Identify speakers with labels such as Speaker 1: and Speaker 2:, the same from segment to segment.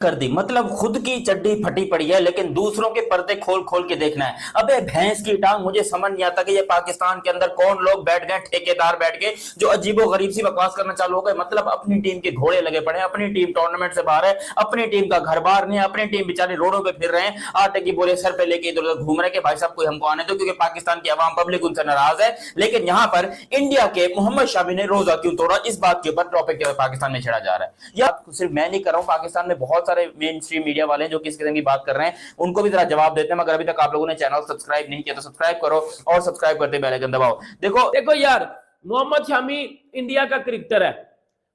Speaker 1: कर दी। मतलब खुद की चड्डी फटी पड़ी है लेकिन दूसरों के पर्दे खोल खोल के देखना है। अबे भैंस की टांग, मुझे समझ नहीं आता कि ये पाकिस्तान के अंदर कौन लोग बैठ गए, ठेकेदार बैठ गए जो अजीबो गरीब सी बकवास करना चालू हो गए। मतलब अपनी टीम के घोड़े लगे पड़े हैं, अपनी टीम टूर्नामेंट से बाहर है, अपनी टीम का घर बार नहीं है, अपनी टीम बेचारे रोडों पे फिर रहे हैं, आटे की बोरे सर पे लेके इधर उधर घूम रहे कि भाई साहब कोई हमको आने दो, क्योंकि पाकिस्तान की आवाम पब्लिक उनसे नाराज है। लेकिन यहाँ पर इंडिया के मोहम्मद शमी ने रोजा क्यों तोड़ा, इस बात के ऊपर टॉपिक के पाकिस्तान में छेड़ा जा रहा है। या सिर्फ मैं नहीं कर रहा हूं, पाकिस्तान में बहुत सारे मेन स्ट्रीम मीडिया वाले हैं जो किस किस्म की बात कर रहे हैं, उनको भी जरा जवाब देते हैं। मगर अभी तक आप लोगों ने चैनल सब्सक्राइब नहीं किया तो सब्सक्राइब करो और सब्सक्राइब करते बेल आइकन दबाओ। देखो
Speaker 2: देखो यार, मोहम्मद शमी इंडिया का क्रिकेटर है।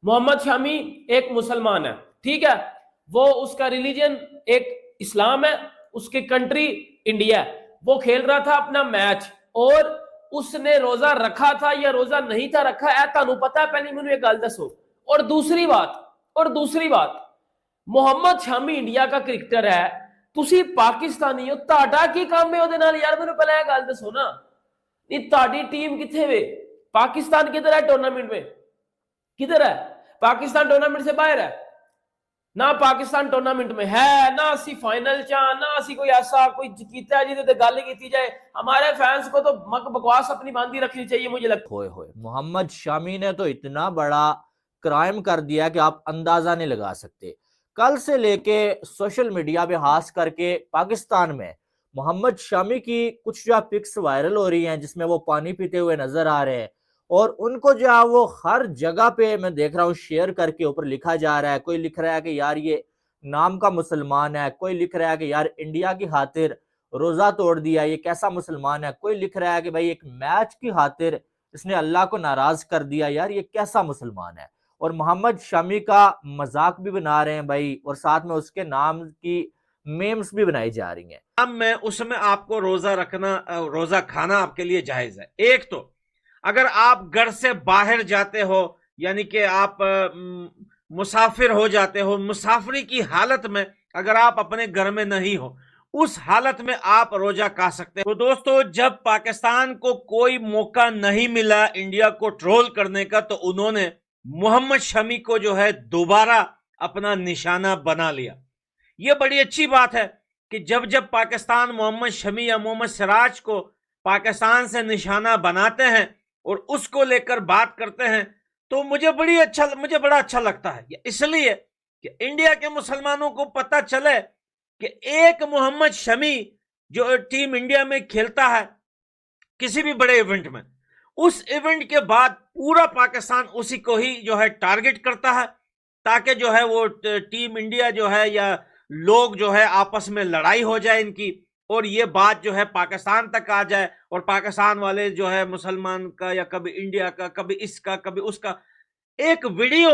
Speaker 2: मोहम्मद शमी एक मुसलमान है, ठीक है। वो उसका रिलीजन एक इस्लाम है, उसकी कंट्री इंडिया है। वो खेल रहा था अपना मैच और उसने रोजा रखा था या रोजा नहीं था रखा है तानू पता है? पहले मैंने एक गल दसो। और दूसरी बात मोहम्मद शमी इंडिया का क्रिकेटर है, तुसी पाकिस्तानी हो, ताड़ा की काम है ਉਹਦੇ ਨਾਲ यार? ਮੈਨੂੰ पहले गल दसो ना, नहीं ताड़ी टीम किथे वे? पाकिस्तान किधर है टूर्नामेंट में? किधर है? पाकिस्तान टूर्नामेंट से बाहर है ना, पाकिस्तान टूर्नामेंट में है ना, असी फाइनल चा ना, असी कोई ऐसा कोई कीता है जिहदे ते गल की जाए। हमारे फैंस को तो मक बकवास अपनी बांधी रखनी चाहिए, मुझे लगता है।
Speaker 3: होए मोहम्मद शमी ने तो इतना बड़ा क्राइम कर दिया कि आप अंदाजा नहीं लगा सकते। कल से लेके सोशल मीडिया पे खास करके पाकिस्तान में मोहम्मद शमी की कुछ जो पिक्स वायरल हो रही हैं जिसमें वो पानी पीते हुए नजर आ रहे हैं और उनको जो है वो हर जगह पे मैं देख रहा हूँ शेयर करके ऊपर लिखा जा रहा है। कोई लिख रहा है कि यार ये नाम का मुसलमान है, कोई लिख रहा है कि यार इंडिया की खातिर रोजा तोड़ दिया, ये कैसा मुसलमान है, कोई लिख रहा है कि भाई एक मैच की खातिर इसने अल्लाह को नाराज कर दिया, यार ये कैसा मुसलमान है। और मोहम्मद शमी का मजाक भी बना रहे हैं भाई, और साथ में उसके नाम की मेम्स भी बनाई जा रही हैं।
Speaker 4: अब मैं उसमें आपको रोजा रखना, रोजा खाना आपके लिए जायज है। एक तो अगर आप घर से बाहर जाते हो, यानी कि आप मुसाफिर हो जाते हो, मुसाफरी की हालत में अगर आप अपने घर में नहीं हो, उस हालत में आप रोजा खा सकते हो। तो दोस्तों, जब पाकिस्तान को कोई मौका नहीं मिला इंडिया को ट्रोल करने का, तो उन्होंने मोहम्मद शमी को जो है दोबारा अपना निशाना बना लिया। यह बड़ी अच्छी बात है कि जब जब पाकिस्तान मोहम्मद शमी या मोहम्मद सिराज को पाकिस्तान से निशाना बनाते हैं और उसको लेकर बात करते हैं, तो मुझे बड़ा अच्छा लगता है। इसलिए कि इंडिया के मुसलमानों को पता चले कि एक मोहम्मद शमी जो टीम इंडिया में खेलता है किसी भी बड़े इवेंट में, उस इवेंट के बाद पूरा पाकिस्तान उसी को ही जो है टारगेट करता है, ताकि जो है वो टीम इंडिया जो है या लोग जो है आपस में लड़ाई हो जाए इनकी, और ये बात जो है पाकिस्तान तक आ जाए और पाकिस्तान वाले जो है मुसलमान का या कभी इंडिया का, कभी इसका कभी उसका। एक वीडियो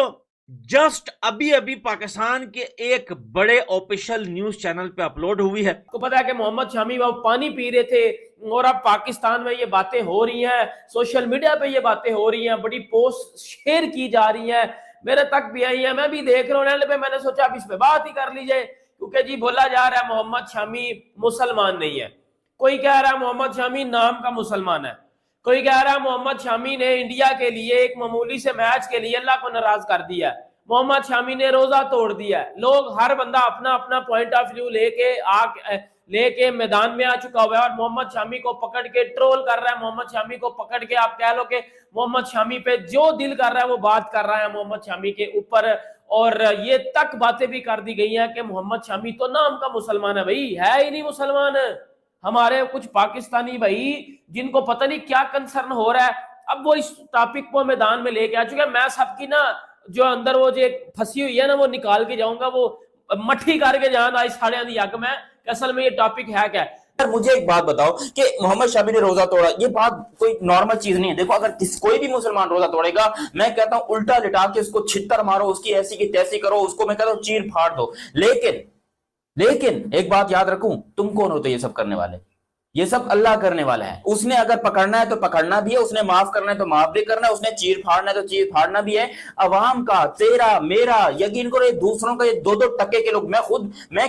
Speaker 4: जस्ट अभी अभी पाकिस्तान के एक बड़े ऑफिशियल न्यूज चैनल पे अपलोड हुई है।
Speaker 2: को पता है कि मोहम्मद शमी वो पानी पी रहे थे और अब पाकिस्तान में ये बातें हो रही हैं, सोशल मीडिया पे ये बातें हो रही हैं, बड़ी पोस्ट शेयर की जा रही हैं, मेरे तक भी आई है, मैं भी देख रहा हूँ। मैंने सोचा अब इस पे बात ही कर ली जाए, क्योंकि जी बोला जा रहा है मोहम्मद शमी मुसलमान नहीं है। कोई कह रहा है मोहम्मद शमी नाम का मुसलमान है, कोई कह रहा है मोहम्मद शमी ने इंडिया के लिए एक मामूली से मैच के लिए अल्लाह को नाराज कर दिया है, मोहम्मद शमी ने रोजा तोड़ दिया है। लोग हर बंदा अपना अपना पॉइंट ऑफ व्यू लेके मैदान में आ चुका हुआ है और मोहम्मद शमी को पकड़ के ट्रोल कर रहा है। मोहम्मद शमी को पकड़ के आप कह लो कि मोहम्मद शमी पे जो दिल कर रहा है वो बात कर रहा है मोहम्मद शमी के ऊपर। और ये तक बातें भी कर दी गई हैं कि मोहम्मद शमी तो नाम का मुसलमान है, भाई है ही नहीं मुसलमान। हमारे कुछ पाकिस्तानी भाई जिनको पता नहीं क्या कंसर्न हो रहा है, अब वो इस टॉपिक को मैदान में लेके आ चुके हैं। मैं सबकी ना जो अंदर वो जो फंसी हुई है ना, वो निकाल के जाऊंगा, वो मट्ठी करके जान आई साड़ियां दी अग में, असल में ये टॉपिक है क्या।
Speaker 1: मुझे एक बात बताओ कि मोहम्मद शमी ने रोजा तोड़ा, ये बात कोई नॉर्मल चीज नहीं है। देखो अगर कोई भी मुसलमान रोजा तोड़ेगा, मैं कहता हूं उल्टा लिटा के उसको छित्तर मारो, उसकी ऐसी की तैसी करो, उसको मैं कहता हूं चीर फाड़ दो। लेकिन एक बात याद रखूं, तुम कौन होते ये सब करने वाले? ये सब अल्लाह करने वाला है। उसने अगर पकड़ना है तो पकड़ना भी है, उसने माफ करना है तो माफ भी करना है, उसने चीर फाड़ना है तो चीर फाड़ना भी है। अवाम का, तेरा, मेरा, यकीन करो ये दूसरों का, ये दो दो टके के लोग, मैं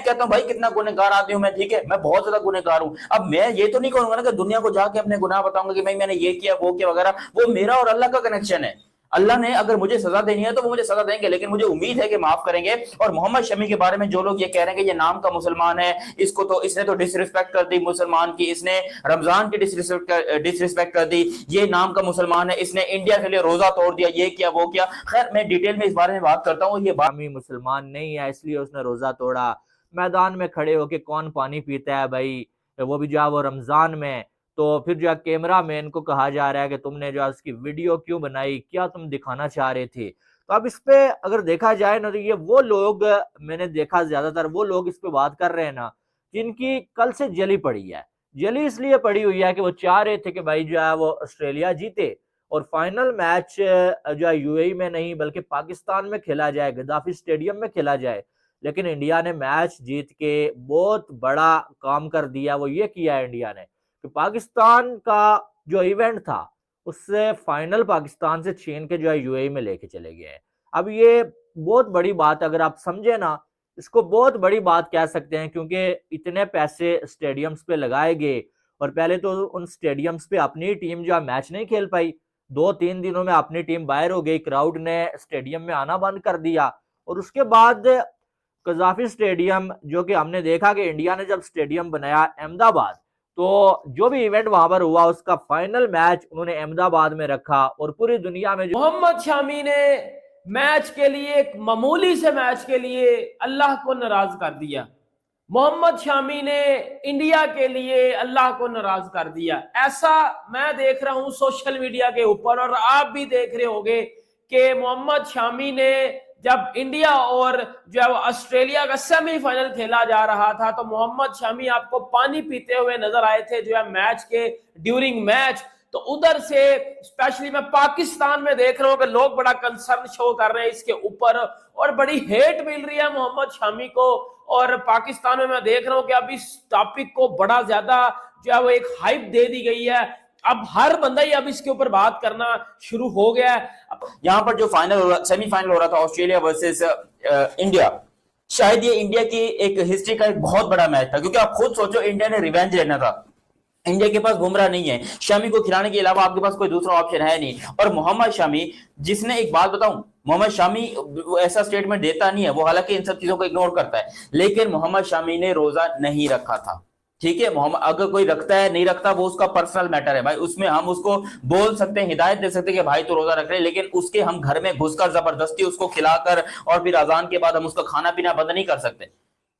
Speaker 1: कहता हूं भाई कितना गुनहगार आदमी हूं मैं, ठीक है, मैं बहुत ज्यादा गुनहगार हूं। अब मैं ये तो नहीं कहूंगा ना कि दुनिया को जाके अपने गुनाह बताऊंगा कि भाई मैंने ये किया वो किया वगैरह, वो मेरा और अल्लाह का कनेक्शन है। अल्लाह ने अगर मुझे सजा देनी है तो वो मुझे सजा देंगे, लेकिन मुझे उम्मीद है कि माफ करेंगे। और मोहम्मद शमी के बारे में जो लोग ये कह रहे हैं कि ये नाम का मुसलमान है, इसने तो डिसरिस्पेक्ट कर दी मुसलमान की, इसने रमजान की डिसरिस्पेक्ट कर दी, ये नाम का मुसलमान है, इसने इंडिया के लिए रोजा तोड़ दिया, ये किया वो किया। खैर मैं डिटेल में इस बारे में बात करता हूँ। ये बात
Speaker 3: शामी मुसलमान नहीं है इसलिए उसने रोजा तोड़ा। मैदान में खड़े होके कौन पानी पीता है भाई, वो भी जो है वो रमजान में। तो फिर जो है कैमरा मैन को कहा जा रहा है कि तुमने जो है उसकी वीडियो क्यों बनाई, क्या तुम दिखाना चाह रहे थे। तो अब इस पे अगर देखा जाए ना, तो ये वो लोग मैंने देखा, ज्यादातर वो लोग इस पे बात कर रहे हैं ना जिनकी कल से जली पड़ी है। जली इसलिए पड़ी हुई है कि वो चाह रहे थे कि भाई जो है वो ऑस्ट्रेलिया जीते और फाइनल मैच जो है यूएई में नहीं बल्कि पाकिस्तान में खेला जाए, गद्दाफी स्टेडियम में खेला जाए। लेकिन इंडिया ने मैच जीत के बहुत बड़ा काम कर दिया। वो ये किया है इंडिया ने कि पाकिस्तान का जो इवेंट था उससे फाइनल पाकिस्तान से छीन के जो है यूएई में लेके चले गए हैं। अब ये बहुत बड़ी बात, अगर आप समझे ना, इसको बहुत बड़ी बात कह सकते हैं, क्योंकि इतने पैसे स्टेडियम्स पे लगाए गए और पहले तो उन स्टेडियम्स पे अपनी टीम जो है मैच नहीं खेल पाई। 2-3 दिनों में अपनी टीम बाहर हो गई, क्राउड ने स्टेडियम में आना बंद कर दिया। और उसके बाद कजाफी स्टेडियम, जो कि हमने देखा कि इंडिया ने जब स्टेडियम बनाया अहमदाबाद, तो जो भी इवेंट वहां पर हुआ उसका फाइनल मैच उन्होंने अहमदाबाद में रखा। और पूरी दुनिया में
Speaker 2: मोहम्मद शामी ने मैच के लिए, एक मामूली से मैच के लिए अल्लाह को नाराज कर दिया। मोहम्मद शामी ने इंडिया के लिए अल्लाह को नाराज कर दिया। ऐसा मैं देख रहा हूं सोशल मीडिया के ऊपर, और आप भी देख रहे होंगे कि मोहम्मद शामी ने जब इंडिया और जो है ऑस्ट्रेलिया का सेमीफाइनल खेला जा रहा था, तो मोहम्मद शामी आपको पानी पीते हुए नजर आए थे जो है मैच के ड्यूरिंग मैच। तो उधर से स्पेशली मैं पाकिस्तान में देख रहा हूं कि लोग बड़ा कंसर्न शो कर रहे हैं इसके ऊपर, और बड़ी हेट मिल रही है मोहम्मद शामी को। और पाकिस्तान में मैं देख रहा हूं कि अब इस टॉपिक को बड़ा ज्यादा जो है वो एक हाइप दे दी गई है। अब हर बंदा ही अब इसके ऊपर बात करना शुरू हो गया है।
Speaker 1: यहाँ पर जो सेमीफाइनल हो रहा था ऑस्ट्रेलिया वर्सेस इंडिया, शायद ये इंडिया की एक हिस्ट्री का एक बहुत बड़ा मैच था, क्योंकि आप खुद सोचो इंडिया ने रिवेंज लेना था। इंडिया के पास बुमराह नहीं है, शमी को खिलाने के अलावा आपके पास कोई दूसरा ऑप्शन है नहीं। और मोहम्मद शमी, जिसने, एक बात बताऊं, मोहम्मद शमी ऐसा स्टेटमेंट देता नहीं है, वो हालांकि इन सब चीजों को इग्नोर करता है, लेकिन मोहम्मद शमी ने रोजा नहीं रखा था। ठीक है, मोहम्मद अगर कोई रखता है नहीं रखता वो उसका पर्सनल मैटर है भाई, उसमें हम उसको बोल सकते हैं, हिदायत दे सकते हैं कि भाई तो रोजा रख रहे, लेकिन उसके हम घर में घुसकर जबरदस्ती उसको खिलाकर और फिर अजान के बाद हम उसका खाना पीना बंद नहीं कर सकते।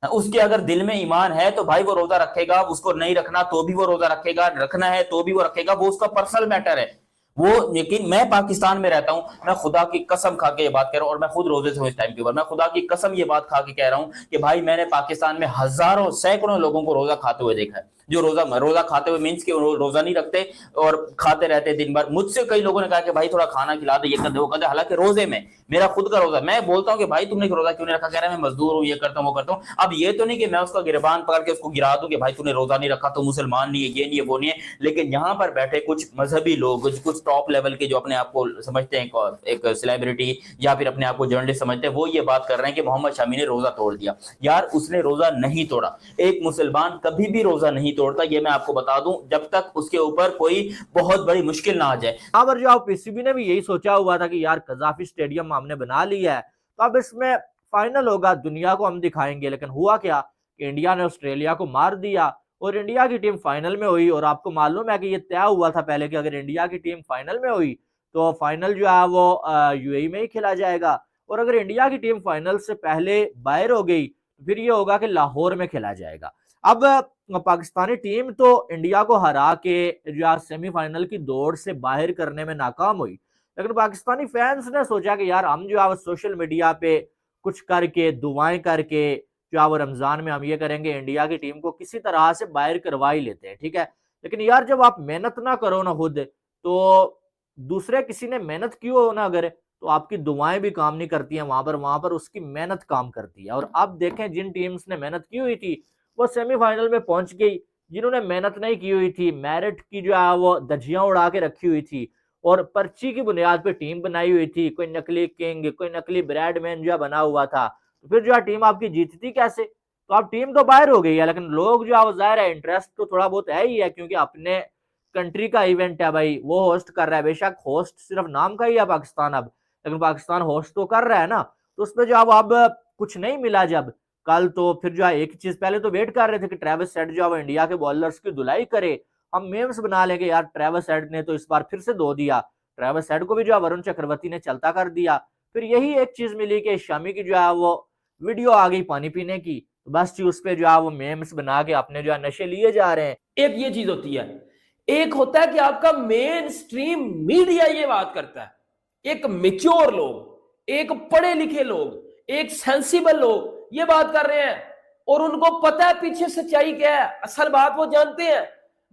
Speaker 1: उसके अगर दिल में ईमान है तो भाई वो रोजा रखेगा, उसको नहीं रखना तो भी वो रोजा रखेगा, रखना है तो भी वो रखेगा, वो उसका पर्सनल मैटर है वो। लेकिन मैं पाकिस्तान में रहता हूं, मैं खुदा की कसम खा के ये बात कह रहा हूं, और मैं खुद रोजे से हूं इस टाइम के ऊपर, मैं खुदा की कसम ये बात खा के कह रहा हूं कि भाई मैंने पाकिस्तान में हजारों सैकड़ों लोगों को रोजा खाते हुए देखा है, जो रोजा खाते हुए मीन्स के रोजा नहीं रखते और खाते रहते दिन भर। मुझसे कई लोगों ने कहा कि भाई थोड़ा खाना खिला दे, ये कर दे वो कर दे, हालांकि रोजे में मेरा खुद का रोजा, मैं बोलता हूं कि भाई तुमने रोजा क्यों नहीं रखा, कह रहा है मैं मजदूर हूं, ये करता हूं वो करता हूं। अब ये तो नहीं कि मैं उसका गिरबान पकड़ के उसको गिरा दूं कि भाई तूने रोजा नहीं रखा तो मुसलमान नहीं है, ये नहीं है वो नहीं है। लेकिन यहाँ पर बैठे कुछ मजहबी लोग, कुछ टॉप लेवल के जो अपने आप को समझते हैं एक सेलिब्रिटी या फिर अपने आप को जर्नलिस्ट समझते हैं, वो ये बात कर रहे हैं कि मोहम्मद शमी ने रोजा तोड़ दिया। यार उसने रोजा नहीं तोड़ा, एक मुसलमान कभी भी रोजा नहीं तोड़ता, ये मैं आपको बता दूं, जब तक उसके ऊपर कोई बहुत बड़ी मुश्किल ना आ जाए।
Speaker 3: यहाँ पर जो पीसीबी ने भी यही सोचा हुआ था कि यार कजाफी स्टेडियम हमने बना लिया है तो अब इसमें फाइनल होगा, दुनिया को हम दिखाएंगे। लेकिन हुआ क्या कि इंडिया ने ऑस्ट्रेलिया को मार दिया और इंडिया की टीम फाइनल में हुई। और आपको मालूम है कि ये तय हुआ था पहले कि अगर इंडिया की टीम फाइनल में हुई तो फाइनल जो है वो यूएई में ही खेला जाएगा, और अगर इंडिया की टीम फाइनल से पहले बाहर हो गई तो फिर ये होगा कि लाहौर में खेला जाएगा। अब पाकिस्तानी टीम तो इंडिया को हरा के जो सेमीफाइनल की दौड़ से बाहर करने में नाकाम हुई, लेकिन पाकिस्तानी फैंस ने सोचा कि यार हम जो है सोशल मीडिया पे कुछ करके, दुआएं करके जो है वो रमजान में हम ये करेंगे, इंडिया की टीम को किसी तरह से बाहर करवा ही लेते हैं। ठीक है, लेकिन यार जब आप मेहनत ना करो ना खुद, तो दूसरे किसी ने मेहनत क्यों ना करे, तो आपकी दुआएं भी काम नहीं करती हैं वहां पर उसकी मेहनत काम करती है। और अब देखें जिन टीम्स ने मेहनत की हुई थी वो सेमीफाइनल में पहुंच गई, जिन्होंने मेहनत नहीं की हुई थी, मेरिट की जो है वो धज्जियां उड़ा के रखी हुई थी और पर्ची की बुनियाद पे टीम बनाई हुई थी, कोई नकली किंग, कोई नकली ब्रैडमैन जो है बना हुआ था, तो फिर जो है टीम आपकी जीतती कैसे। तो अब टीम तो बाहर हो गई है, लेकिन लोग जो है वो जाहिर है इंटरेस्ट तो थोड़ा बहुत है ही है, क्योंकि अपने कंट्री का इवेंट है भाई, वो होस्ट कर रहा है। बेशक होस्ट सिर्फ नाम का ही है पाकिस्तान अब, लेकिन पाकिस्तान होस्ट तो कर रहा है ना। तो उसमें जो अब कुछ नहीं मिला जब कल, तो फिर जो है एक चीज पहले तो वेट कर रहे थे कि ट्रेविस हेड जो है इंडिया के बॉलर्स की धुलाई करे, हम मेम्स बना लेंगे यार ट्रेविस हेड ने तो इस बार फिर से धो दिया। ट्रेविस हेड को भी जो है वरुण चक्रवर्ती ने चलता कर दिया। फिर यही एक चीज मिली कि शमी की जो है वो वीडियो आ गई पानी पीने की, तो बस जी उस पे जो है वो मेम्स बना के अपने जो है नशे लिए जा रहे हैं।
Speaker 2: एक ये चीज होती है, एक होता है कि आपका मेन स्ट्रीम मीडिया ये बात करता है, एक मेच्योर लोग, एक पढ़े लिखे लोग, एक सेंसिबल लोग ये बात कर रहे हैं और उनको पता है पीछे सच्चाई क्या है, असल बात वो जानते हैं,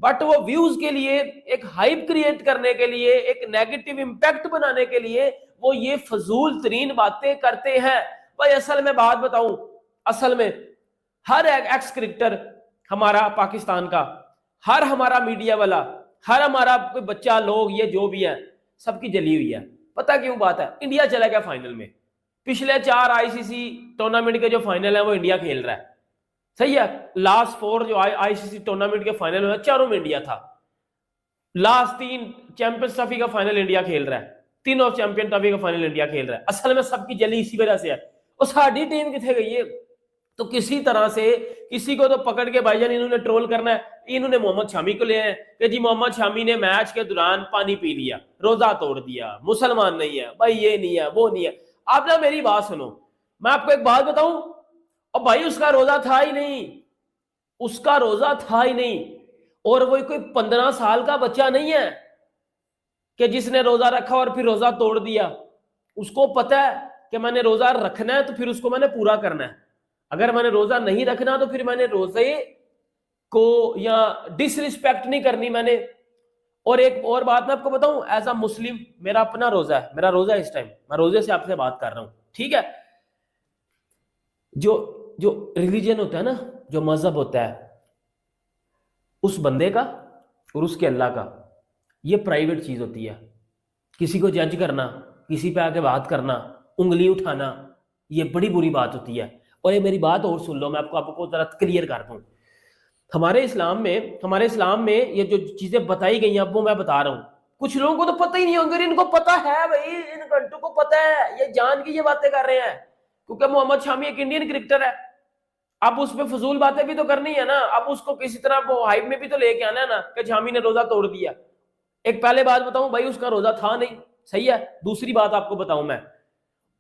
Speaker 2: बट वो व्यूज के लिए, एक हाइप क्रिएट करने के लिए, एक नेगेटिव इंपैक्ट बनाने के लिए वो ये फजूल तरीन बातें करते हैं। भाई असल में बात बताऊं, असल में हर एक्स क्रिकेटर हमारा पाकिस्तान का, हर हमारा मीडिया वाला, हर हमारा कोई बच्चा, लोग, ये जो भी है, सबकी जली हुई है। पता क्यों बात है? इंडिया चला गया फाइनल में। पिछले 4 आईसीसी टूर्नामेंट के जो फाइनल है वो इंडिया खेल रहा है, सही है। लास्ट 4 जो आईसीसी टूर्नामेंट के फाइनल में चारों में इंडिया था। लास्ट 3 चैंपियंस ट्रॉफी का फाइनल इंडिया खेल रहा है, तीनों चैंपियन ट्रॉफी का फाइनल इंडिया खेल रहा है। असल में सबकी जली इसी वजह से है। और साड़ी टीम कितने गई है? तो किसी तरह से किसी को तो पकड़ के भाईजान इन्होंने ट्रोल करना है। इन्होंने मोहम्मद शामी को ले आए कि जी मोहम्मद शामी ने मैच के दौरान पानी पी लिया, रोजा तोड़ दिया, मुसलमान नहीं है भाई, ये नहीं है, वो नहीं है। आप ना मेरी बात सुनो, मैं आपको एक बात बताऊं, और भाई उसका रोजा था ही नहीं, उसका रोजा था ही नहीं। और वो कोई 15 साल का बच्चा नहीं है कि जिसने रोजा रखा और फिर रोजा तोड़ दिया। उसको पता है कि मैंने रोजा रखना है तो फिर उसको मैंने पूरा करना है। अगर मैंने रोजा नहीं रखना तो फिर मैंने रोजे को या डिसरिस्पेक्ट नहीं करनी मैंने। और एक और बात मैं आपको बताऊं, एज अ मुस्लिम मेरा अपना रोजा है, मेरा रोजा है इस टाइम, मैं रोजे से आपसे बात कर रहा हूं, ठीक है। जो जो रिलीजन होता है ना, जो मजहब होता है, उस बंदे का और उसके अल्लाह का, ये प्राइवेट चीज होती है। किसी को जज करना, किसी पे आके बात करना, उंगली उठाना, ये बड़ी बुरी बात होती है। और ये मेरी बात और सुन लो, मैं आपको जरा क्लियर करता हूँ। हमारे इस्लाम में ये जो चीजें बताई गई हैं, अब वो मैं बता रहा हूँ। कुछ लोगों को तो पता ही नहीं होंगे, इनको पता है भाई, इन घंटों को पता है, ये जान की ये बातें कर रहे हैं, क्योंकि मोहम्मद शामी एक इंडियन क्रिकेटर है। अब उस पर फजूल बातें भी तो करनी है ना, अब उसको किसी तरह वो हाइप में भी तो लेके आना है ना कि शामी ने रोजा तोड़ दिया। एक पहले बात बताऊं भाई, उसका रोजा था नहीं, सही है। दूसरी बात आपको बताऊं मैं,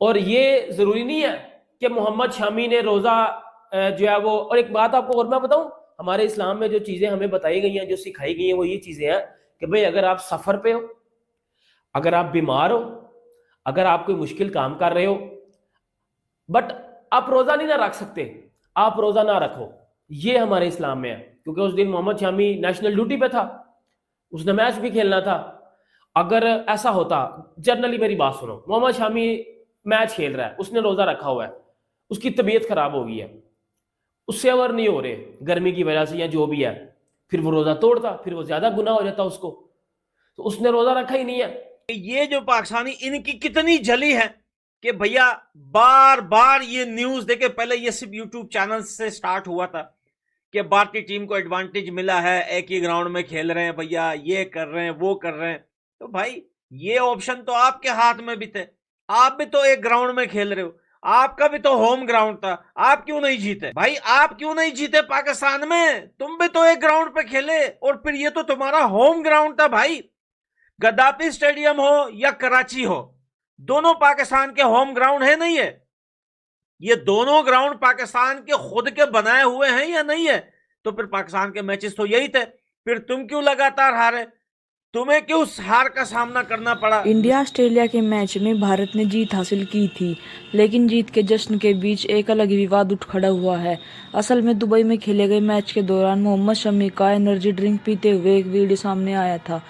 Speaker 2: और ये जरूरी नहीं है कि मोहम्मद शामी ने रोजा जो है वो, और एक बात आपको और मैं बताऊं, हमारे इस्लाम में जो चीजें हमें बताई गई हैं, जो सिखाई गई हैं, वो ये चीजें हैं कि भाई अगर आप सफर पे हो, अगर आप बीमार हो, अगर आप कोई मुश्किल काम कर रहे हो, बट आप रोजा नहीं ना रख सकते, आप रोजा ना रखो, ये हमारे इस्लाम में है। क्योंकि उस दिन मोहम्मद शामी नेशनल ड्यूटी पे था, उसने मैच भी खेलना था। अगर ऐसा होता, जनरली मेरी बात सुनो, मोहम्मद शामी मैच खेल रहा है, उसने रोजा रखा हुआ है, उसकी तबीयत खराब हो गई है, उससे अवर नहीं हो रहे गर्मी की वजह से या जो भी है, फिर वो रोजा तोड़ता, फिर वो ज्यादा गुनाह हो जाता उसको, तो उसने रोजा रखा ही नहीं है।
Speaker 4: ये जो पाकिस्तानी, इनकी कितनी जली है कि भैया बार बार ये न्यूज देखे। पहले ये सिर्फ यूट्यूब चैनल से स्टार्ट हुआ था कि भारतीय टीम को एडवांटेज मिला है, एक ही ग्राउंड में खेल रहे हैं भैया, ये कर रहे हैं, वो कर रहे हैं। तो भाई ये ऑप्शन तो आपके हाथ में भी थे, आप भी तो एक ग्राउंड में खेल रहे हो, आपका भी तो होम ग्राउंड था, आप क्यों नहीं जीते भाई? आप क्यों नहीं जीते पाकिस्तान में? तुम भी तो एक ग्राउंड पे खेले, और फिर ये तो तुम्हारा होम ग्राउंड था भाई। गद्दाफी स्टेडियम हो या कराची हो, दोनों पाकिस्तान के होम ग्राउंड है नहीं है? ये दोनों ग्राउंड पाकिस्तान के खुद के बनाए हुए हैं या नहीं है? तो फिर पाकिस्तान के मैचेस तो यही थे, फिर तुम क्यों लगातार हारे? तुम्हें क्यों हार का सामना करना पड़ा?
Speaker 5: इंडिया ऑस्ट्रेलिया के मैच में भारत ने जीत हासिल की थी, लेकिन जीत के जश्न के बीच एक अलग विवाद उठ खड़ा हुआ है। असल में दुबई में खेले गए मैच के दौरान मोहम्मद शमी का एनर्जी ड्रिंक पीते हुए एक वीडियो सामने आया था,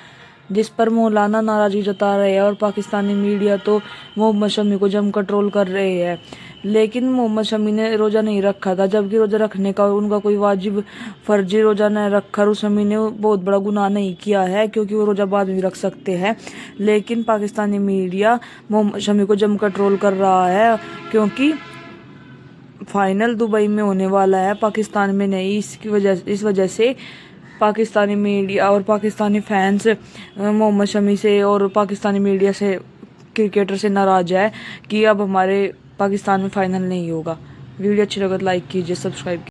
Speaker 5: जिस पर मौलाना नाराजगी जता रहे हैं और पाकिस्तानी मीडिया तो मोहम्मद शमी को जमकर ट्रोल कर रहे हैं। लेकिन मोहम्मद शमी ने रोजा नहीं रखा था, जबकि रोजा रखने का उनका कोई वाजिब फर्जी रोजा न रखकर उस शमी ने बहुत बड़ा गुनाह नहीं किया है, क्योंकि वो रोजा बाद में रख सकते हैं। लेकिन पाकिस्तानी मीडिया मोहम्मद शमी को जमकर ट्रोल कर रहा है, क्योंकि फाइनल दुबई में होने वाला है, पाकिस्तान में नहीं। इस वजह से पाकिस्तानी मीडिया और पाकिस्तानी फैंस मोहम्मद शमी से और पाकिस्तानी मीडिया से, क्रिकेटर से नाराज़ है कि अब हमारे पाकिस्तान में फाइनल नहीं होगा। वीडियो अच्छी लगे तो लाइक कीजिए, सब्सक्राइब कीजिए।